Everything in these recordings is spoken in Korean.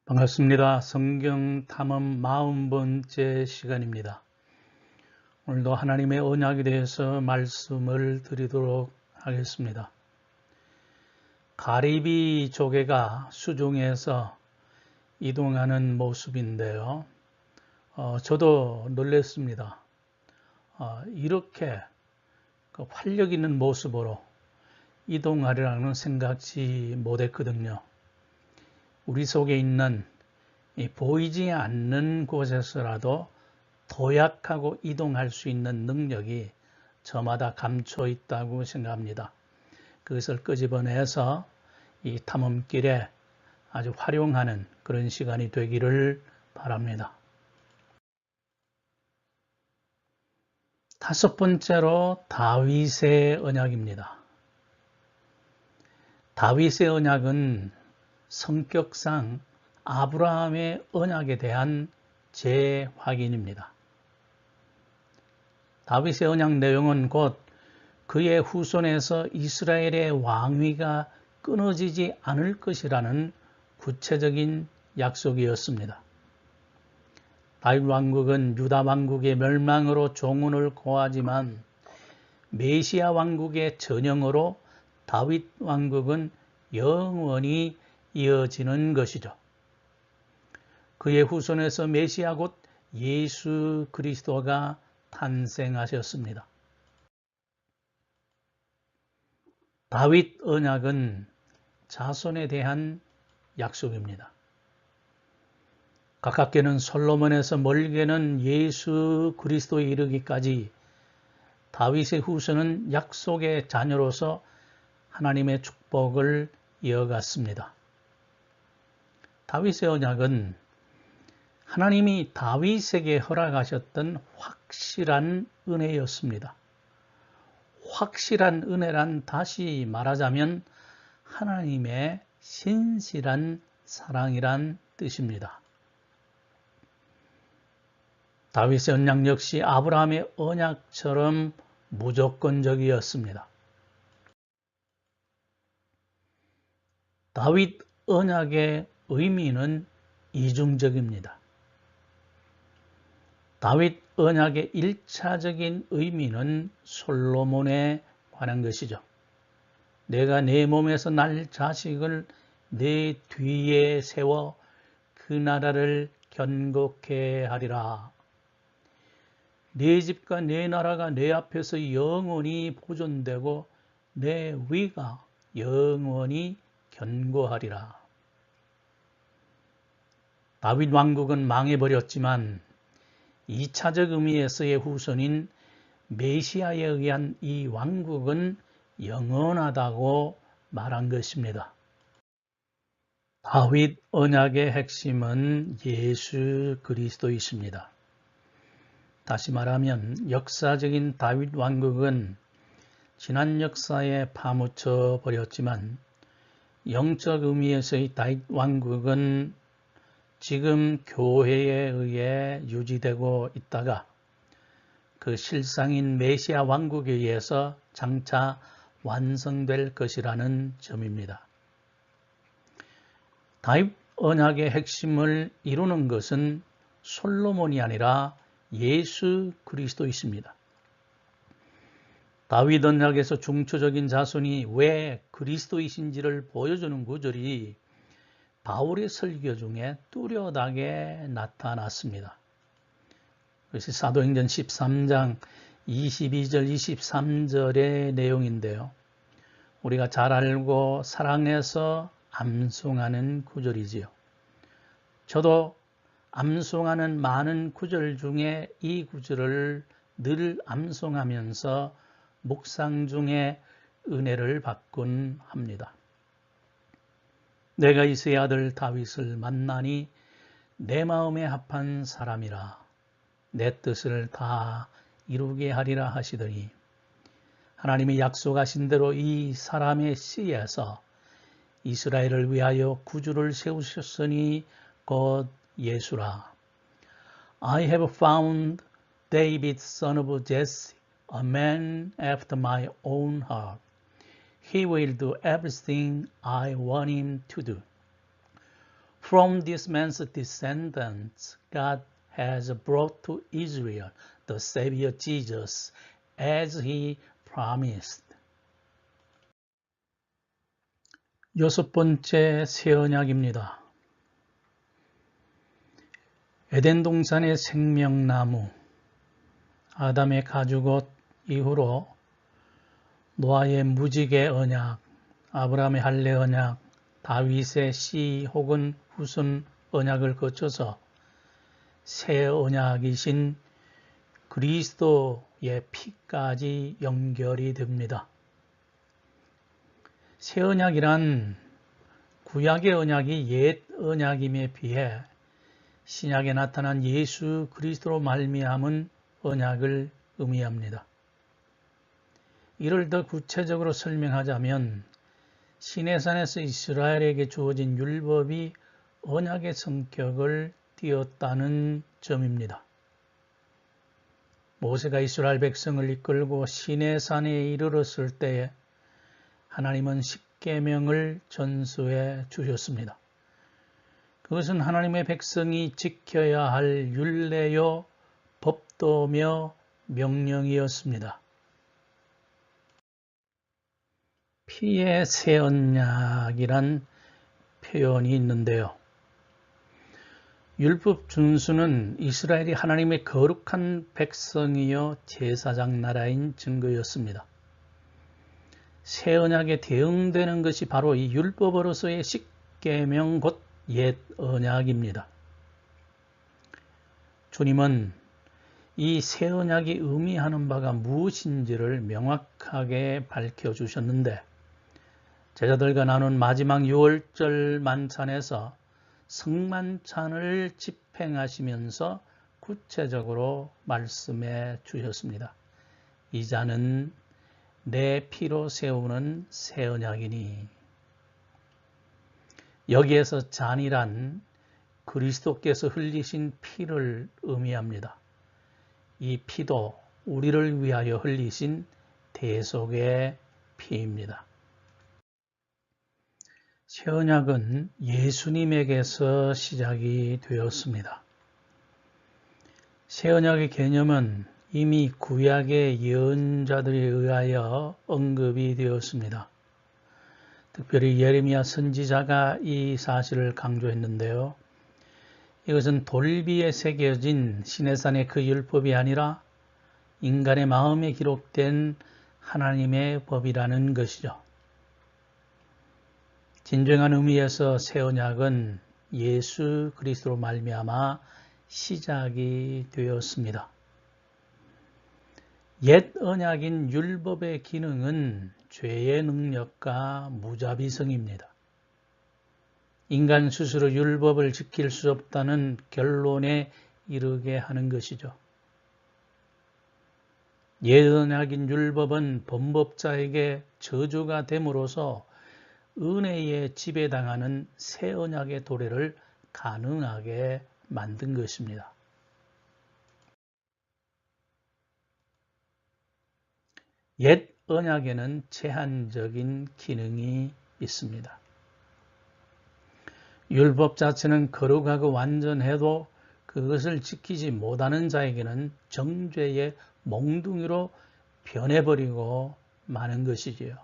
반갑습니다. 성경 탐험 40번째 시간입니다. 오늘도 하나님의 언약에 대해서 말씀을 드리도록 하겠습니다. 가리비 조개가 수중에서 이동하는 모습인데요. 저도 놀랐습니다. 이렇게 활력 있는 모습으로 이동하리라는 생각지 못했거든요. 우리 속에 있는 보이지 않는 곳에서라도 도약하고 이동할 수 있는 능력이 저마다 감춰 있다고 생각합니다. 그것을 끄집어내서 이 탐험길에 아주 활용하는 그런 시간이 되기를 바랍니다. 다섯 번째로 다윗의 언약입니다. 다윗의 언약은 성격상 아브라함의 언약에 대한 재확인입니다. 다윗의 언약 내용은 곧 그의 후손에서 이스라엘의 왕위가 끊어지지 않을 것이라는 구체적인 약속이었습니다. 다윗 왕국은 유다 왕국의 멸망으로 종언을 고하지만 메시아 왕국의 전형으로 다윗 왕국은 영원히 이어지는 것이죠. 그의 후손에서 메시아 곧 예수 그리스도가 탄생하셨습니다. 다윗 언약은 자손에 대한 약속입니다. 가깝게는 솔로몬에서 멀게는 예수 그리스도에 이르기까지 다윗의 후손은 약속의 자녀로서 하나님의 축복을 이어갔습니다. 다윗의 언약은 하나님이 다윗에게 허락하셨던 확실한 은혜였습니다. 확실한 은혜란 다시 말하자면 하나님의 신실한 사랑이란 뜻입니다. 다윗의 언약 역시 아브라함의 언약처럼 무조건적이었습니다. 다윗 언약의 의미는 이중적입니다. 다윗 언약의 1차적인 의미는 솔로몬에 관한 것이죠. 내가 내 몸에서 날 자식을 내 뒤에 세워 그 나라를 견고케 하리라. 내 집과 내 나라가 내 앞에서 영원히 보존되고 내 위가 영원히 견고하리라. 다윗 왕국은 망해버렸지만 2차적 의미에서의 후손인 메시아에 의한 이 왕국은 영원하다고 말한 것입니다. 다윗 언약의 핵심은 예수 그리스도이십니다. 다시 말하면 역사적인 다윗 왕국은 지난 역사에 파묻혀 버렸지만 영적 의미에서의 다윗 왕국은 지금 교회에 의해 유지되고 있다가 그 실상인 메시아 왕국에 의해서 장차 완성될 것이라는 점입니다. 다윗 언약의 핵심을 이루는 것은 솔로몬이 아니라 예수 그리스도이십니다. 다윗 언약에서 중초적인 자손이 왜 그리스도이신지를 보여주는 구절이 바울의 설교 중에 뚜렷하게 나타났습니다. 그것이 사도행전 13장 22절 23절의 내용인데요. 우리가 잘 알고 사랑해서 암송하는 구절이지요. 저도 암송하는 많은 구절 중에 이 구절을 늘 암송하면서 묵상 중에 은혜를 받곤 합니다. 내가 이새의 아들 다윗을 만나니 내 마음에 합한 사람이라 내 뜻을 다 이루게 하리라 하시더니 하나님이 약속하신 대로 이 사람의 씨에서 이스라엘을 위하여 구주를 세우셨으니 곧 예수라. I have found David son of Jesse, a man after my own heart. He will do everything I want him to do. From this man's descendants, God has brought to Israel the Savior Jesus, as he promised. 여섯 번째 새 언약입니다. 에덴 동산의 생명나무, 아담의 가죽옷 이후로 노아의 무지개 언약, 아브라함의 할례 언약, 다윗의 씨 혹은 후손 언약을 거쳐서 새 언약이신 그리스도의 피까지 연결이 됩니다. 새 언약이란 구약의 언약이 옛 언약임에 비해 신약에 나타난 예수 그리스도로 말미암은 언약을 의미합니다. 이를 더 구체적으로 설명하자면 시내산에서 이스라엘에게 주어진 율법이 언약의 성격을 띄었다는 점입니다. 모세가 이스라엘 백성을 이끌고 시내산에 이르렀을 때에 하나님은 십계명을 전수해 주셨습니다. 그것은 하나님의 백성이 지켜야 할 율례요 법도며 명령이었습니다. 피의 새 언약이란 표현이 있는데요. 율법 준수는 이스라엘이 하나님의 거룩한 백성이요 제사장 나라인 증거였습니다. 새 언약에 대응되는 것이 바로 이 율법으로서의 십계명 곧 옛 언약입니다. 주님은 이 새 언약이 의미하는 바가 무엇인지를 명확하게 밝혀주셨는데 제자들과 나눈 마지막 6월절 만찬에서 성만찬을 집행하시면서 구체적으로 말씀해 주셨습니다. 이 잔은 내 피로 세우는 새 언약이니. 여기에서 잔이란 그리스도께서 흘리신 피를 의미합니다. 이 피도 우리를 위하여 흘리신 대속의 피입니다. 새 언약은 예수님에게서 시작이 되었습니다. 새 언약의 개념은 이미 구약의 예언자들에 의하여 언급이 되었습니다. 특별히 예레미야 선지자가 이 사실을 강조했는데요. 이것은 돌비에 새겨진 시내산의 그 율법이 아니라 인간의 마음에 기록된 하나님의 법이라는 것이죠. 진정한 의미에서 새 언약은 예수 그리스도로 말미암아 시작이 되었습니다. 옛 언약인 율법의 기능은 죄의 능력과 무자비성입니다. 인간 스스로 율법을 지킬 수 없다는 결론에 이르게 하는 것이죠. 옛 언약인 율법은 범법자에게 저주가 됨으로써 은혜에 지배당하는 새 언약의 도래를 가능하게 만든 것입니다. 옛 언약에는 제한적인 기능이 있습니다. 율법 자체는 거룩하고 완전해도 그것을 지키지 못하는 자에게는 정죄의 몽둥이로 변해버리고 마는 것이지요.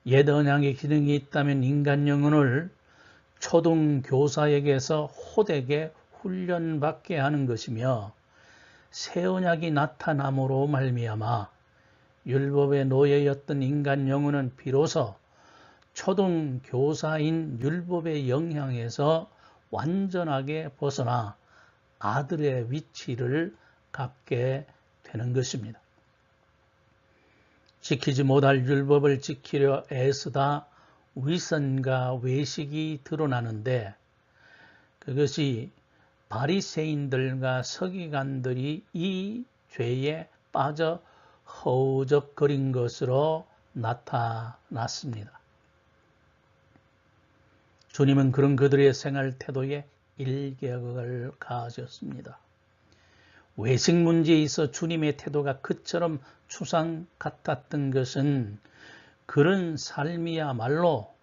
옛 언약의 기능이 있다면 인간 영혼을 초등교사에게서 호되게 훈련받게 하는 것이며 새 언약이 나타남으로 말미암아 율법의 노예였던 인간 영혼은 비로소 초등교사인 율법의 영향에서 완전하게 벗어나 아들의 위치를 갖게 되는 것입니다. 지키지 못할 율법을 지키려 애쓰다 위선과 외식이 드러나는데 그것이 바리새인들과 서기관들이 이 죄에 빠져 허우적거린 것으로 나타났습니다. 주님은 그런 그들의 생활 태도에 일격을 가하셨습니다. 외식 문제에 있어 주님의 태도가 그처럼 추상 같았던 것은 그런 삶이야말로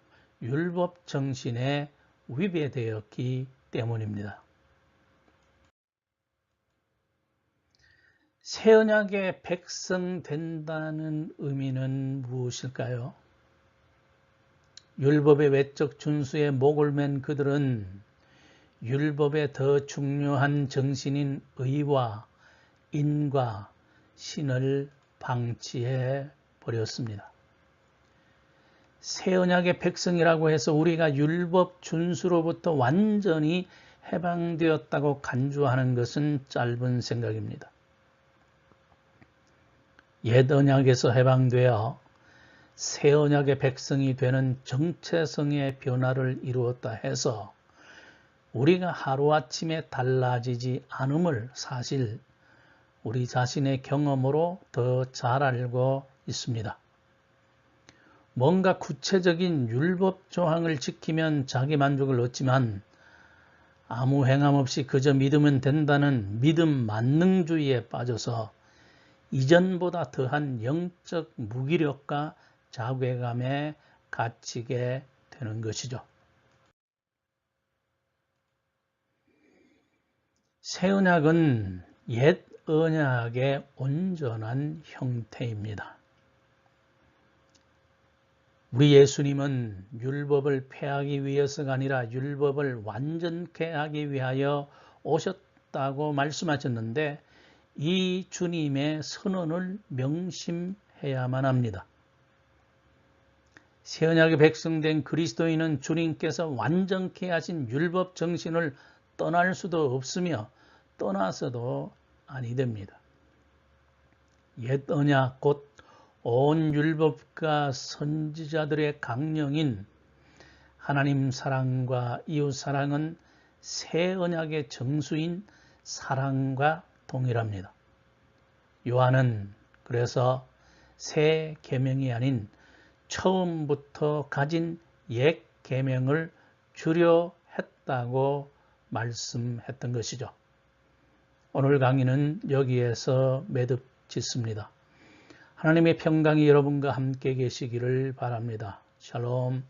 율법 정신에 위배되었기 때문입니다. 새 언약의 백성 된다는 의미는 무엇일까요? 율법의 외적 준수에 목을 맨 그들은 율법의 더 중요한 정신인 의와 인과 신을 방치해 버렸습니다. 새 언약의 백성이라고 해서 우리가 율법 준수로부터 완전히 해방되었다고 간주하는 것은 짧은 생각입니다. 옛 언약에서 해방되어 새 언약의 백성이 되는 정체성의 변화를 이루었다 해서 우리가 하루아침에 달라지지 않음을 사실 우리 자신의 경험으로 더 잘 알고 있습니다. 뭔가 구체적인 율법 조항을 지키면 자기 만족을 얻지만 아무 행함 없이 그저 믿으면 된다는 믿음 만능주의에 빠져서 이전보다 더한 영적 무기력과 자괴감에 갇히게 되는 것이죠. 새 언약은 옛 언약의 온전한 형태입니다. 우리 예수님은 율법을 폐하기 위해서가 아니라 율법을 완전케 하기 위하여 오셨다고 말씀하셨는데 이 주님의 선언을 명심해야만 합니다. 새 언약의 백성된 그리스도인은 주님께서 완전케 하신 율법 정신을 떠날 수도 없으며 떠나서도 아니 됩니다. 옛 언약 곧 온 율법과 선지자들의 강령인 하나님 사랑과 이웃 사랑은 새 언약의 정수인 사랑과 동일합니다. 요한은 그래서 새 계명이 아닌 처음부터 가진 옛 계명을 주려 했다고 말씀했던 것이죠. 오늘 강의는 여기에서 매듭 짓습니다. 하나님의 평강이 여러분과 함께 계시기를 바랍니다. 샬롬.